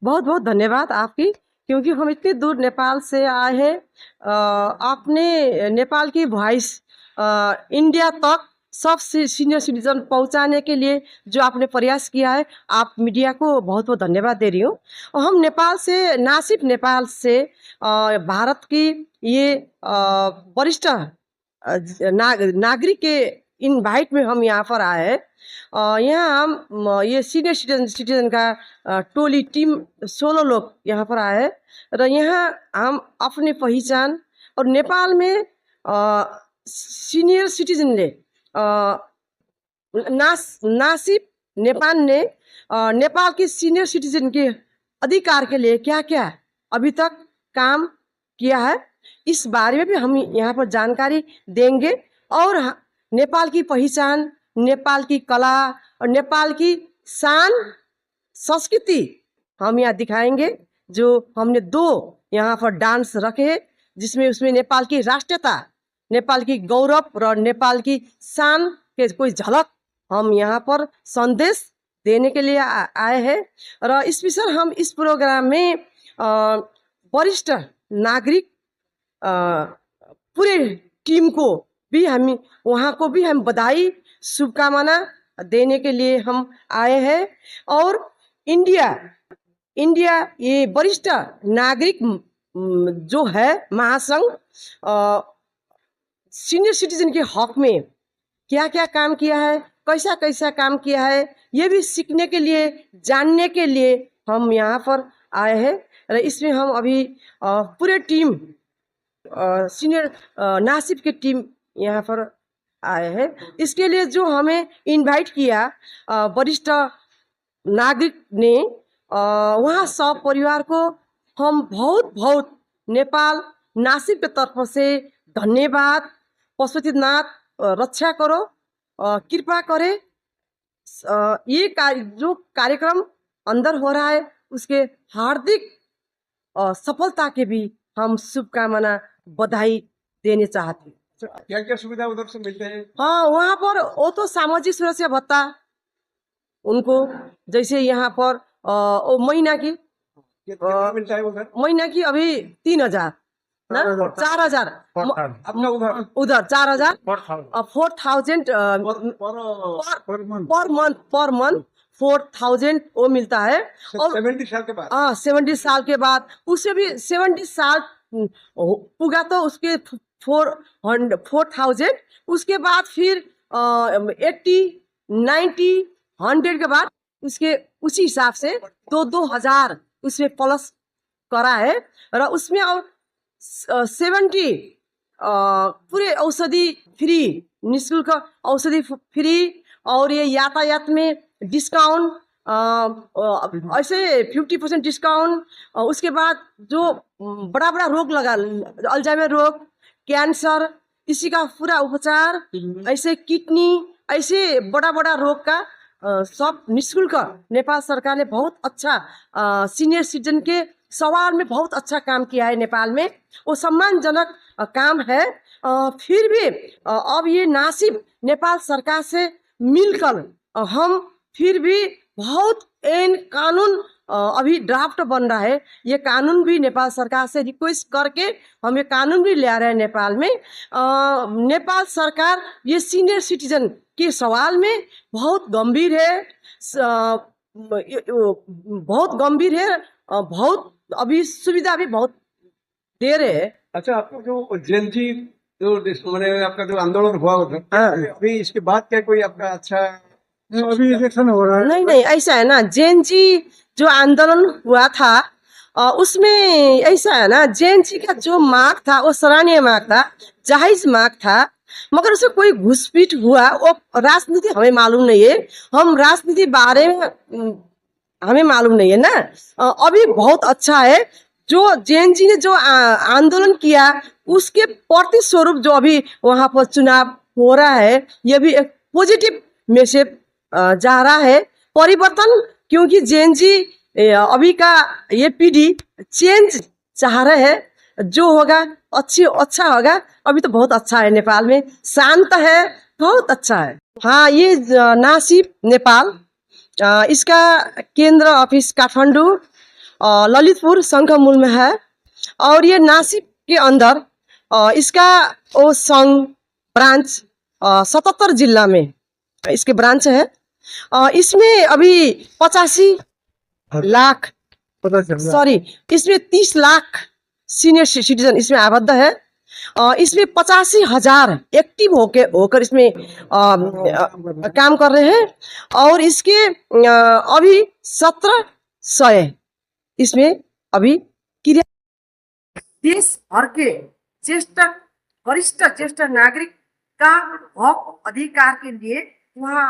बहुत बहुत धन्यवाद आपकी, क्योंकि हम इतनी दूर नेपाल से आए हैं। आपने नेपाल की वॉइस इंडिया तक सब सीनियर सिटीजन पहुंचाने के लिए जो आपने प्रयास किया है, आप मीडिया को बहुत बहुत धन्यवाद दे रही हूँ। और हम नेपाल से, ना सिर्फ नेपाल से, भारत की ये वरिष्ठ नागरिक के इनवाइट में हम यहाँ पर आए हैं। यहाँ हम ये सीनियर सिटीजन का टोली टीम 16 लोग यहाँ पर आए हैं। र यहाँ हम अपने पहचान और नेपाल में सीनियर सिटीजनले नासिब नेपाल ने नेपाल के सीनियर सिटीजन के अधिकार के लिए क्या क्या अभी तक काम किया है, इस बारे में भी हम यहाँ पर जानकारी देंगे। और नेपाल की पहचान, नेपाल की कला और नेपाल की शान संस्कृति हम यहाँ दिखाएंगे। जो हमने 2 यहाँ पर डांस रखे, जिसमें उसमें नेपाल की राष्ट्रीयता, नेपाल की गौरव और नेपाल की शान के कोई झलक हम यहाँ पर संदेश देने के लिए आए हैं। और स्पेशल हम इस प्रोग्राम में वरिष्ठ नागरिक पूरे टीम को भी हम वहाँ को भी हम बधाई शुभकामना देने के लिए हम आए हैं। और इंडिया ये वरिष्ठ नागरिक जो है महासंघ सीनियर सिटीजन के हक में क्या क्या काम किया है, कैसा कैसा काम किया है, ये भी सीखने के लिए, जानने के लिए हम यहाँ पर आए हैं। और इसमें हम अभी पूरे टीम सीनियर नासिब की टीम यहाँ पर आए हैं। इसके लिए जो हमें इनवाइट किया वरिष्ठ नागरिक ने, वहाँ सब परिवार को हम बहुत बहुत नेपाल नासिब के तरफ से धन्यवाद। पशुपतिनाथ रक्षा करो, कृपा करे। ये जो कार्यक्रम अंदर हो रहा है उसके हार्दिक सफलता के भी हम शुभकामना बधाई देने चाहते हैं। क्या क्या सुविधा उधर से मिलते हैं? हाँ, वहाँ पर वो तो सामाजिक सुरक्षा भत्ता उनको, जैसे यहाँ पर महीना की कितना मिलता है उधर? महीना की अभी 3000 ना 4000 अपना उधर 4000 4000 पर मंथ 4000 वो मिलता है। और 70 साल के बाद? 70 साल के बाद, उससे भी 70 साल पुगा तो उसके 4000, उसके बाद फिर 80 90 100 के बाद उसके उसी हिसाब से 2000 उसमें प्लस करा है। और उसमें और 70 पूरे औषधि फ्री, निःशुल्क औषधि फ्री। और ये यातायात में डिस्काउंट, ऐसे 50% डिस्काउंट। उसके बाद जो बड़ा बड़ा रोग लगा, अल्जाइमर रोग, कैंसर, इसी का पूरा उपचार, ऐसे किडनी, ऐसे बड़ा बड़ा रोग का सब निःशुल्क नेपाल सरकार ने बहुत अच्छा सीनियर सिटीजन के सवाल में बहुत अच्छा काम किया है नेपाल में। वो सम्मानजनक काम है। फिर भी अब ये नासिब नेपाल सरकार से मिलकर हम फिर भी बहुत कानून अभी ड्राफ्ट बन रहा है। ये कानून भी नेपाल सरकार से रिक्वेस्ट करके हम ये कानून भी ले आ रहे हैं नेपाल में। नेपाल सरकार ये सीनियर सिटीजन के सवाल में बहुत गंभीर है, बहुत गंभीर है। बहुत अभी सुविधा भी बहुत दे रहे हैं। अच्छा, आपको जो जेएनजी जो मैंने आपका जो आंदोलन हुआ उधर, अभी इसके बाद क्या कोई आपका अच्छा अभी इलेक्शन हो रहा है? नहीं, ऐसा है ना, जेएनजी जो आंदोलन हुआ था उसमें ऐसा है ना, जेएनजी का जो मांग था वो सराहनीय मांग था, जायज मांग था। मगर उसमें कोई घुसपैठ हुआ, वो राजनीति हमें मालूम नहीं है। हम राजनीति बारे में हमें मालूम नहीं है ना। अभी बहुत अच्छा है जो जेएनजी ने जो आंदोलन किया, उसके प्रति स्वरूप जो अभी वहां पर चुनाव हो रहा है, ये भी एक पॉजिटिव मैसेज जा रहा है, परिवर्तन। क्योंकि जेएनजी अभी का ये पीढ़ी चेंज चाह रहे हैं, जो होगा अच्छा होगा। अभी तो बहुत अच्छा है, नेपाल में शांत है, बहुत अच्छा है। हाँ, ये नासिब नेपाल, इसका केंद्र ऑफिस काठमाडौँ ललितपुर शंखमूल में है। और ये नासिक के अंदर इसका वो संघ ब्रांच 77 जिला में इसके ब्रांच है। इसमें अभी 85 लाख पता चल रहा सॉरी इसमें 30 लाख सीनियर सिटीजन इसमें आबद्ध है। इसमें 85,000 एक्टिव होकर इसमें काम कर रहे हैं। और इसके अभी 1700 इसमें अभी क्रिया देश भर के वरिष्ठ ज्येष्ठ नागरिक का हक अधिकार के लिए वहाँ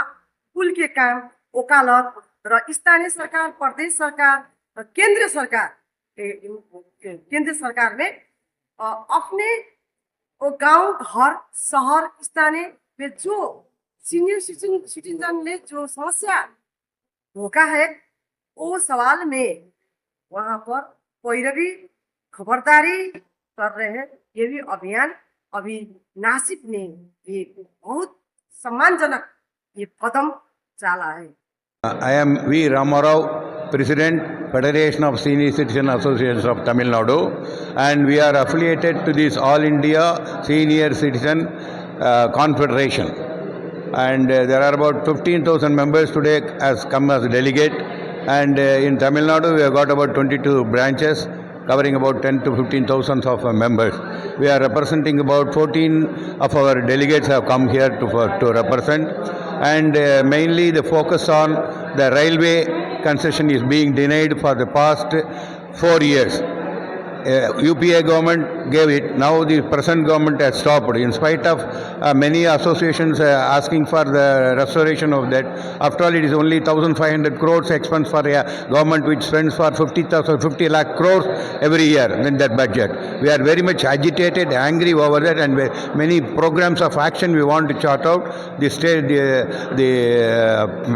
पुल के काम, वकालत र स्थानीय सरकार, प्रदेश सरकार र केंद्र सरकार में अपने वो गांव, घर, शहर, स्थानीय में जो सीनियर सिटीजन ने जो समस्या भोगा है वो सवाल में वहाँ पर पैरवी खबरदारी कर रहे हैं। ये भी अभियान अभी नासिक ने ये बहुत सम्मानजनक ये कदम चाला है। I am V. Ramarao, President, Federation of Senior Citizen Associations of Tamil Nadu, and we are affiliated to this All India Senior Citizen Confederation. And there are about 15,000 members today has come as a delegate. And in Tamil Nadu, we have got about 22 branches, covering about 10 to 15,000 of members. We are representing about 14 of our delegates have come here to represent. And mainly the focus on the railway concession is being denied for the past 4 years. UPA government gave it. Now the present government has stopped. In spite of many associations asking for the restoration of that. After all, it is only 1,500 crores expense for a government which spends for 50 lakh crores every year in that budget. We are very much agitated, angry over that, and many programs of action we want to chart out. The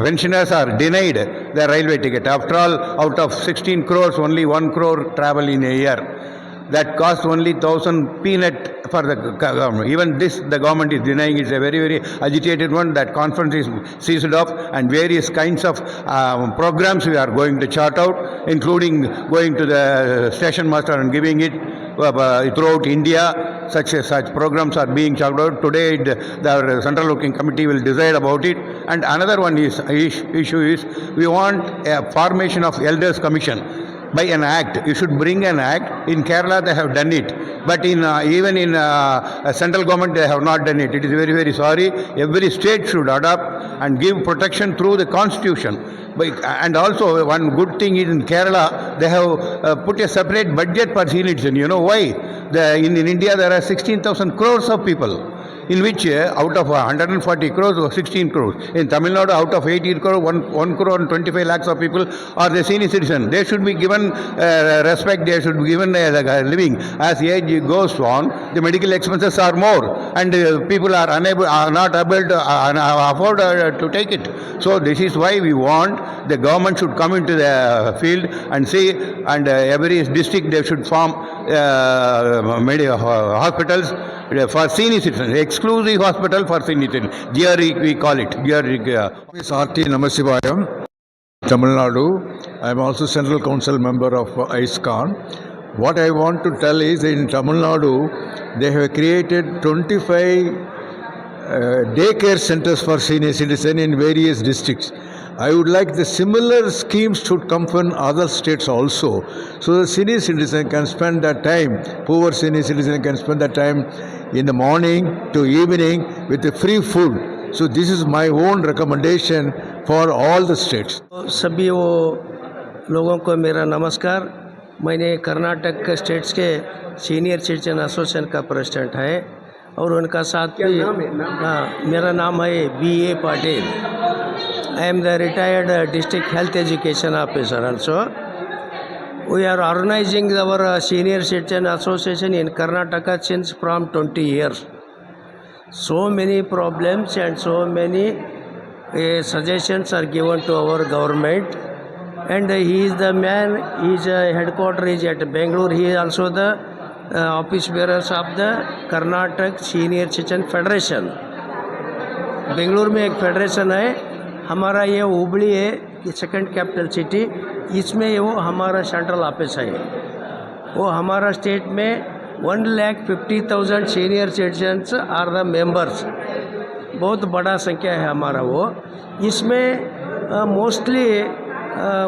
pensioners are denied the railway ticket. After all, out of 16 crores, only 1 crore travel in a year. That costs only 1,000 peanut for the government. Even this, the government is denying. It's a very, very agitated one. That conference is seized off, and various kinds of programs we are going to chart out, including going to the station master and giving it throughout India. Such programs are being charted out. Today, the Central Working Committee will decide about it. And another one issue is we want a formation of Elders Commission. By an act, you should bring an act. In Kerala, they have done it, but even in central government, they have not done it. It is very, very sorry. Every state should adopt and give protection through the constitution. And also, one good thing is in Kerala, they have put a separate budget for senior citizens. You know why? In India, there are 16,000 crores of people, in which out of 140 crores or 16 crores. In Tamil Nadu, out of 18 crores, 1 crore and 25 lakhs of people are the senior citizens. They should be given respect, they should be given a living. As age goes on, the medical expenses are more, and people are not able to afford to take it. So this is why we want the government should come into the field and see, and every district they should form hospitals for senior citizens, exclusive hospital for senior citizens. GRE we call it. Is R.T. Namasivayam, Tamil Nadu. I am also Central Council member of ISKCON. What I want to tell is in Tamil Nadu, they have created 25 daycare centers for senior citizens in various districts. I would like the similar schemes should come from other states also, so the senior citizen can spend that time, poor senior citizen can spend that time in the morning to evening with the free food. So this is my own recommendation for all the states. सभी वो लोगों को मेरा नमस्कार। मैंने Karnataka states के senior citizen association का president है और उनका साथ भी मेरा नाम है B.A. Patil. I am the retired district health education officer also. We are organizing our senior citizen association in Karnataka since from 20 years. So many problems and so many suggestions are given to our government, and he is the man. His headquarter is at Bangalore. He is also the office bearers of the Karnataka Senior Citizen Federation. Bengaluru में एक federation है हमारा, ये हुबली है कि second capital city, इसमें वो हमारा सेंट्रल ऑफिस है। वो हमारा स्टेट में 1,50,000 senior citizens are the members, बहुत बड़ा संख्या है हमारा वो। इसमें mostly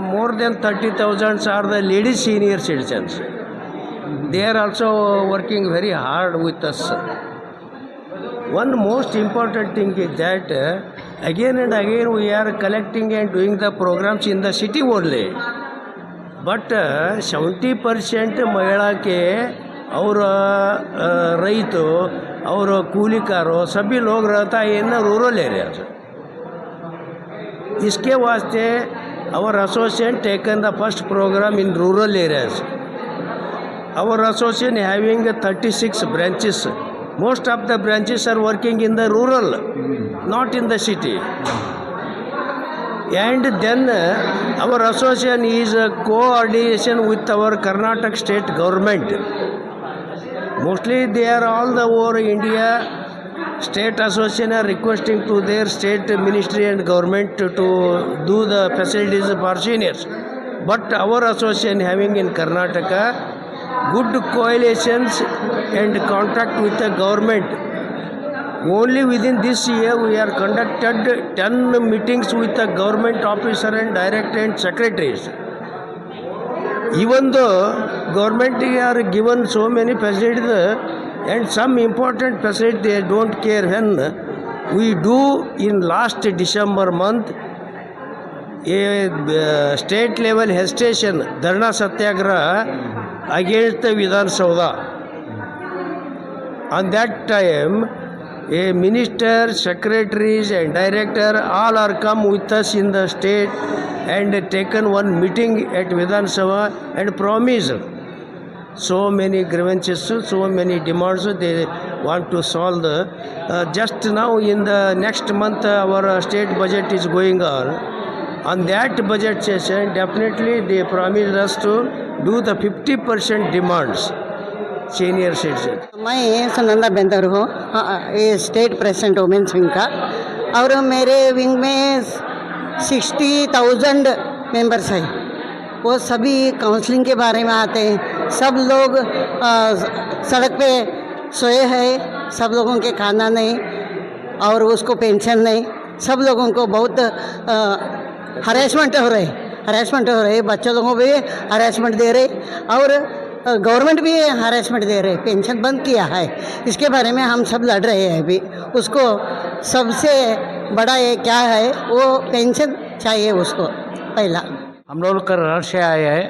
more than 30,000 are the ladies senior citizens. They are also working very hard with us. One most important thing is that again and again we are collecting and doing the programs in the city only. But 70% महिला के और रईतो और कूलीकारों सभी लोग रहता है in rural areas. इसके वास्ते our association taken the first program in rural areas. Our association having 36 branches. Most of the branches are working in the rural, not in the city. And then our association is a coordination with our Karnataka state government. Mostly they are all the over India. State association are requesting to their state ministry and government to do the facilities for seniors. But our association having in Karnataka good coalitions and contact with the government. Only within this year we are conducted 10 meetings with the government officer and director and secretaries. Even though government are given so many facilities and some important facilities they don't care, when we do in last December month a state level hesitation dharna satyagraha against the Vidhan Saudha. On that time a minister, secretaries and director all are come with us in the state and taken one meeting at Vidhan Sabha and promised so many grievances, so many demands they want to solve. Just now in the next month our state budget is going on. On that budget session definitely they promised us to do the 50% demands senior citizens. मैं सुनंदा बेंदर हूँ, ये state president women's wing का, और मेरे wing में 60,000 members हैं। वो सभी काउंसलिंग के बारे में आते हैं। सब लोग सड़क पे सोए हैं, सब लोगों के खाना नहीं और उसको पेंशन नहीं। सब लोगों को बहुत हरेसमेंट हो रहे, बच्चों लोगों को भी हरेसमेंट दे रहे और गवर्नमेंट भी हरेसमेंट दे रहे। पेंशन बंद किया है, इसके बारे में हम सब लड़ रहे हैं अभी। उसको सबसे बड़ा ये क्या है, वो पेंशन चाहिए उसको पहला। हम लोग कर्नाटक से आए हैं।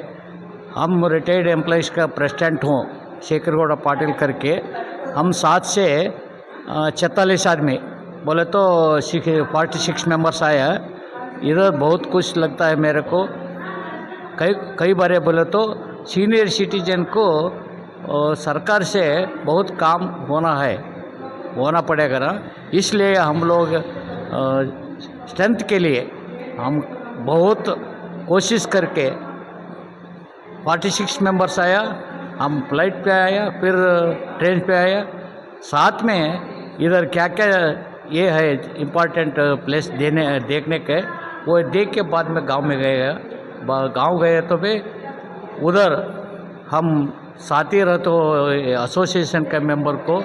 हम रिटायर्ड एम्प्लॉइज़ का प्रेसिडेंट हूँ, शेखर गौड़ा पाटिल करके। हम 7 से 44 आदमी बोले तो 46 मेंबर्स आए हैं। इधर बहुत कुछ लगता है मेरे को। कई बार बोले तो सीनियर सिटीजन को सरकार से बहुत काम होना पड़ेगा ना, इसलिए हम लोग स्ट्रेंथ के लिए हम बहुत कोशिश करके 46 मेंबर्स आया। हम फ्लाइट पे आया, फिर ट्रेन पे आया। साथ में इधर क्या क्या ये है इम्पॉर्टेंट प्लेस देखने के, वो देख के बाद में गांव में गए तो भी उधर हम साथी रहते एसोसिएशन के मेंबर को